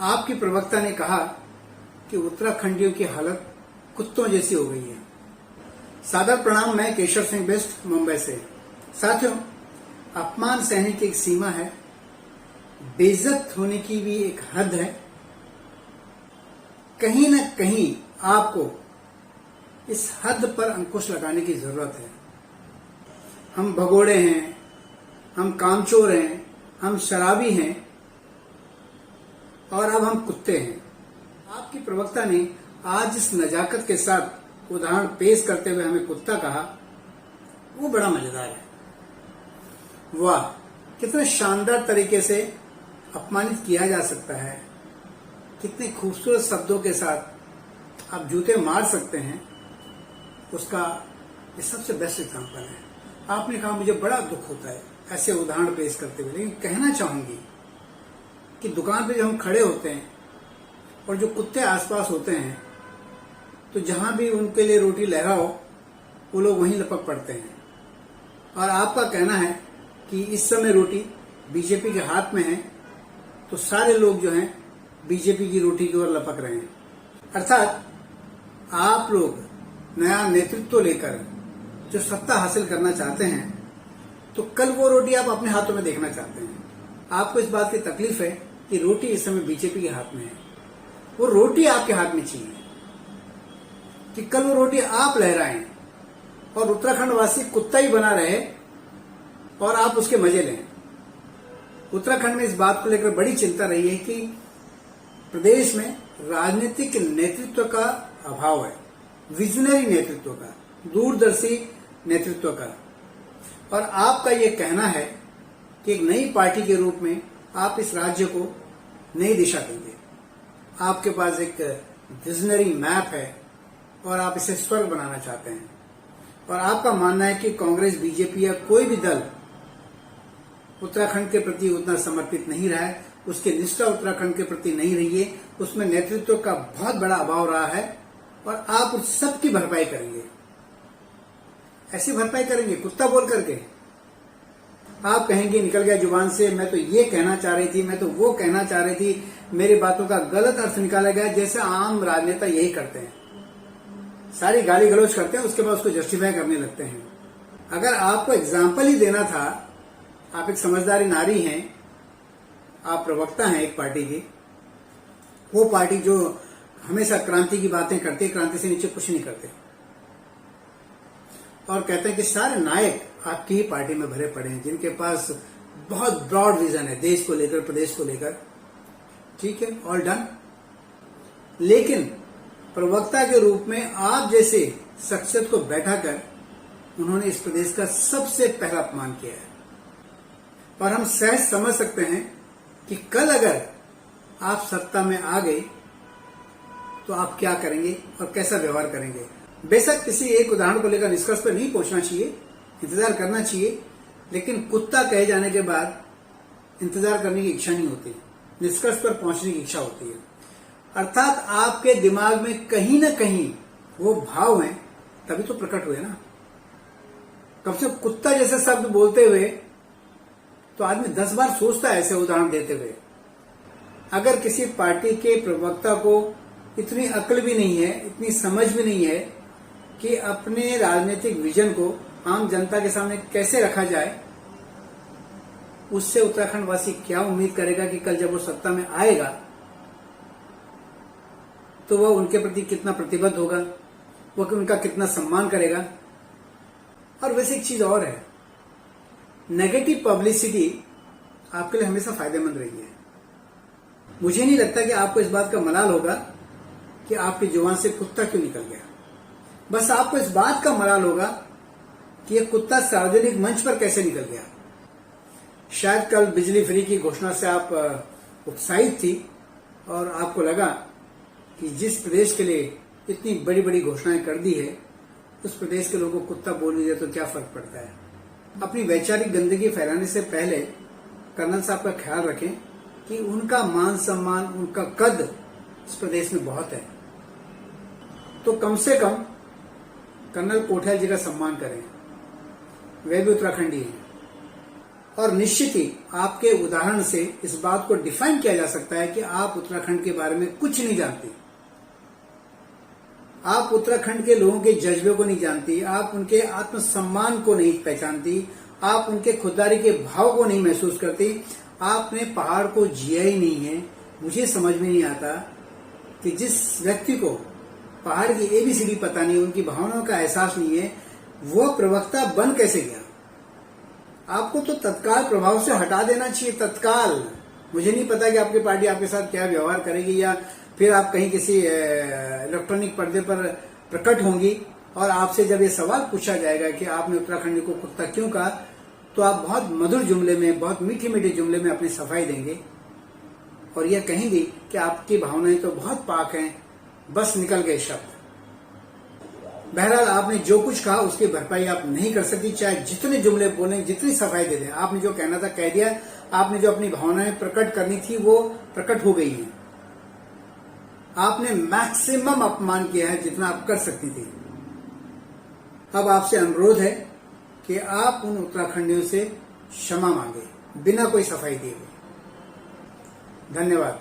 आपकी प्रवक्ता ने कहा कि उत्तराखंडियों की हालत कुत्तों जैसी हो गई है। सादर प्रणाम, मैं केशव सिंह बिष्ट मुंबई से। साथियों, अपमान सहने की एक सीमा है, बेइज्जत होने की भी एक हद है। कहीं न कहीं आपको इस हद पर अंकुश लगाने की जरूरत है। हम भगोड़े हैं, हम कामचोर हैं, हम शराबी हैं और अब हम कुत्ते हैं। आपकी प्रवक्ता ने आज इस नजाकत के साथ उदाहरण पेश करते हुए हमें कुत्ता कहा, वो बड़ा मजेदार है। वाह, कितने शानदार तरीके से अपमानित किया जा सकता है, कितने खूबसूरत शब्दों के साथ आप जूते मार सकते हैं, उसका ये सबसे बेस्ट एग्जाम्पल है। आपने कहा मुझे बड़ा दुख होता है ऐसे उदाहरण पेश करते हुए, लेकिन कहना चाहूंगी कि दुकान पे जब हम खड़े होते हैं और जो कुत्ते आसपास होते हैं, तो जहां भी उनके लिए रोटी लहराओ वो लोग वहीं लपक पड़ते हैं। और आपका कहना है कि इस समय रोटी बीजेपी के हाथ में है, तो सारे लोग जो हैं बीजेपी की रोटी की ओर लपक रहे हैं। अर्थात आप लोग नया नेतृत्व लेकर जो सत्ता हासिल करना चाहते हैं, तो कल वो रोटी आप अपने हाथों में देखना चाहते हैं। आपको इस बात की तकलीफ है कि रोटी इस समय बीजेपी के हाथ में है। वो रोटी आपके हाथ में चाहिए कि कल वो रोटी आप लहराएं और उत्तराखंड वासी कुत्ता ही बना रहे और आप उसके मजे लें। उत्तराखंड में इस बात को लेकर बड़ी चिंता रही है कि प्रदेश में राजनीतिक नेतृत्व का अभाव है, विजनरी नेतृत्व का, दूरदर्शी नेतृत्व का। और आपका ये कहना है कि एक नई पार्टी के रूप में आप इस राज्य को नई दिशा देंगे। आपके पास एक विजनरी मैप है और आप इसे स्वर्ग बनाना चाहते हैं। और आपका मानना है कि कांग्रेस, बीजेपी या कोई भी दल उत्तराखंड के प्रति उतना समर्पित नहीं रहा है, उसकी निष्ठा उत्तराखंड के प्रति नहीं रही है, उसमें नेतृत्व का बहुत बड़ा अभाव रहा है और आप उस सब की भरपाई करेंगे। ऐसी भरपाई करेंगे कुत्ता बोल करके। आप कहेंगे निकल गया जुबान से, मैं तो ये कहना चाह रही थी, मैं तो वो कहना चाह रही थी, मेरी बातों का गलत अर्थ निकाला गया, जैसे आम राजनेता यही करते हैं, सारी गाली गलौज करते हैं, उसके बाद उसको जस्टिफाई करने लगते हैं। अगर आपको एग्जाम्पल ही देना था, आप एक समझदारी नारी हैं, आप प्रवक्ता हैं एक पार्टी की, वो पार्टी जो हमेशा क्रांति की बातें करती है, क्रांति से नीचे कुछ नहीं करते और कहते हैं कि सारे नायक आपकी ही पार्टी में भरे पड़े हैं, जिनके पास बहुत ब्रॉड विजन है देश को लेकर, प्रदेश को लेकर। ठीक है, ऑल डन। लेकिन प्रवक्ता के रूप में आप जैसे शख्सियत को बैठाकर उन्होंने इस प्रदेश का सबसे पहला अपमान किया है। और हम सहज समझ सकते हैं कि कल अगर आप सत्ता में आ गए तो आप क्या करेंगे और कैसा व्यवहार करेंगे। बेशक किसी एक उदाहरण को लेकर निष्कर्ष पर नहीं पहुंचना चाहिए, इंतजार करना चाहिए, लेकिन कुत्ता कहे जाने के बाद इंतजार करने की इच्छा नहीं होती, निष्कर्ष पर पहुंचने की इच्छा होती है। अर्थात आपके दिमाग में कहीं न कहीं वो भाव हैं, तभी तो प्रकट हुए ना। कम से कम कुत्ता जैसे शब्द बोलते हुए तो आदमी 10 बार सोचता है ऐसे उदाहरण देते हुए। अगर किसी पार्टी के प्रवक्ता को इतनी अक्ल भी नहीं है, इतनी समझ भी नहीं है कि अपने राजनीतिक विजन को आम जनता के सामने कैसे रखा जाए, उससे उत्तराखंड वासी क्या उम्मीद करेगा कि कल जब वो सत्ता में आएगा तो वह उनके प्रति कितना प्रतिबद्ध होगा, वह उनका कितना सम्मान करेगा। और वैसे एक चीज और है, नेगेटिव पब्लिसिटी आपके लिए हमेशा फायदेमंद रही है। मुझे नहीं लगता कि आपको इस बात का मलाल होगा कि आपकी जुबान से कुत्ता क्यों निकल गया। बस आपको इस बात का मलाल होगा कि यह कुत्ता सार्वजनिक मंच पर कैसे निकल गया। शायद कल बिजली फ्री की घोषणा से आप उत्साहित थी और आपको लगा कि जिस प्रदेश के लिए इतनी बड़ी बड़ी घोषणाएं कर दी है, उस प्रदेश के लोगों को कुत्ता बोल दिया तो क्या फर्क पड़ता है। अपनी वैचारिक गंदगी फैलाने से पहले कर्नल साहब का ख्याल रखें कि उनका मान सम्मान, उनका कद इस प्रदेश में बहुत है, तो कम से कम कर्नल कोठियाल जी का सम्मान करें, वे भी उत्तराखंडी हैं। और निश्चित ही आपके उदाहरण से इस बात को डिफाइन किया जा सकता है कि आप उत्तराखंड के बारे में कुछ नहीं जानती। आप उत्तराखंड के लोगों के जज्बे को नहीं जानती, आप उनके आत्मसम्मान को नहीं पहचानती, आप उनके खुददारी के भाव को नहीं महसूस करती, आपने पहाड़ को जिया ही नहीं है। मुझे समझ में नहीं आता कि जिस व्यक्ति को पहाड़ की एबीसीडी पता नहीं, उनकी भावनाओं का एहसास नहीं है, वो प्रवक्ता बन कैसे गया। आपको तो तत्काल प्रभाव से हटा देना चाहिए, तत्काल। मुझे नहीं पता कि आपकी पार्टी आपके साथ क्या व्यवहार करेगी, या फिर आप कहीं किसी इलेक्ट्रॉनिक पर्दे पर प्रकट होंगी और आपसे जब ये सवाल पूछा जाएगा कि आपने उत्तराखंड को कुत्ता क्यों कहा, तो आप बहुत मधुर जुमले में, बहुत मीठे मीठे जुमले में अपनी सफाई देंगे और यह कहेंगे कि आपकी भावनाएं तो बहुत पाक हैं, बस निकल गए शब्द। बहरहाल आपने जो कुछ कहा उसकी भरपाई आप नहीं कर सकती, चाहे जितने जुमले बोलें, जितनी सफाई दे दें। आपने जो कहना था कह दिया, आपने जो अपनी भावनाएं प्रकट करनी थी वो प्रकट हो गई हैं। आपने मैक्सिमम अपमान किया है जितना आप कर सकती थी। अब आपसे अनुरोध है कि आप उन उत्तराखंडियों से क्षमा मांगे बिना कोई सफाई दिए। धन्यवाद।